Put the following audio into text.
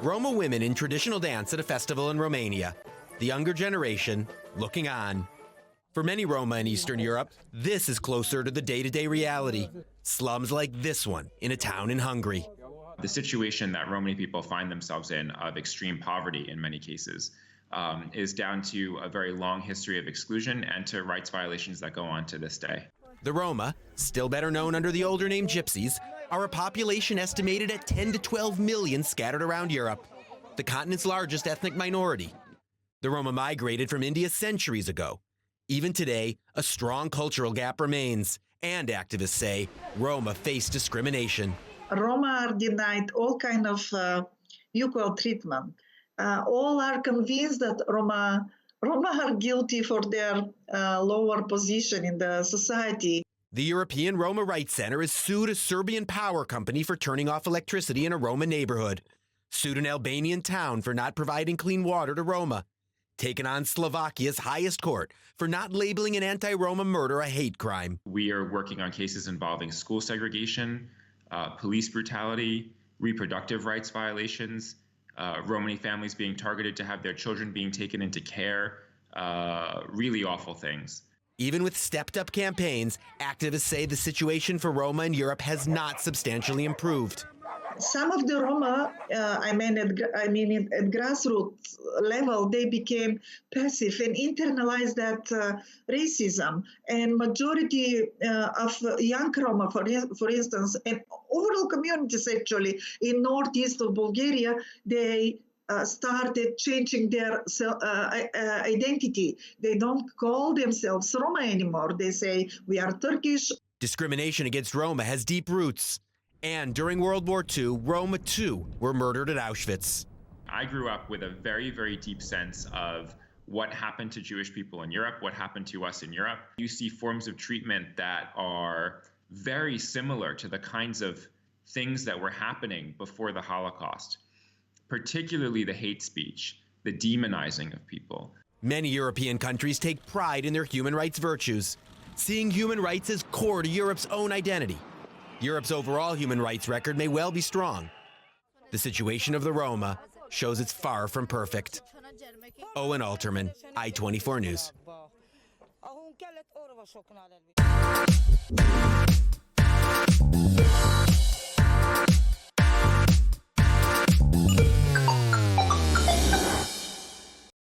Roma women in traditional dance at a festival in Romania. The younger generation looking on. For many Roma in Eastern Europe, this is closer to the day-to-day reality. Slums like this one in a town in Hungary. The situation that Romani people find themselves in, of extreme poverty in many cases, is down to a very long history of exclusion and to rights violations that go on to this day. The Roma, still better known under the older name gypsies, are a population estimated at 10 to 12 million scattered around Europe, the continent's largest ethnic minority. The Roma migrated from India centuries ago. Even today, a strong cultural gap remains, and activists say Roma face discrimination. Roma are denied all kind of equal treatment. All are convinced that Roma are guilty for their lower position in the society. The European Roma Rights Center has sued a Serbian power company for turning off electricity in a Roma neighborhood, sued an Albanian town for not providing clean water to Roma, taken on Slovakia's highest court for not labeling an anti-Roma murder a hate crime. We are working on cases involving school segregation, police brutality, reproductive rights violations, Romani families being targeted to have their children being taken into care, really awful things. Even with stepped-up campaigns, activists say the situation for Roma in Europe has not substantially improved. Some of the Roma, at grassroots level, they became passive and internalized that racism. And majority of young Roma, for instance, and overall communities actually in northeast of Bulgaria, they started changing their identity. They don't call themselves Roma anymore. They say, we are Turkish. Discrimination against Roma has deep roots. And during World War II, Roma too were murdered at Auschwitz. I grew up with a very, very deep sense of what happened to Jewish people in Europe, what happened to us in Europe. You see forms of treatment that are very similar to the kinds of things that were happening before the Holocaust, particularly the hate speech, the demonizing of people. Many European countries take pride in their human rights virtues, seeing human rights as core to Europe's own identity. Europe's overall human rights record may well be strong. The situation of the Roma shows it's far from perfect. Owen Alterman, I-24 News.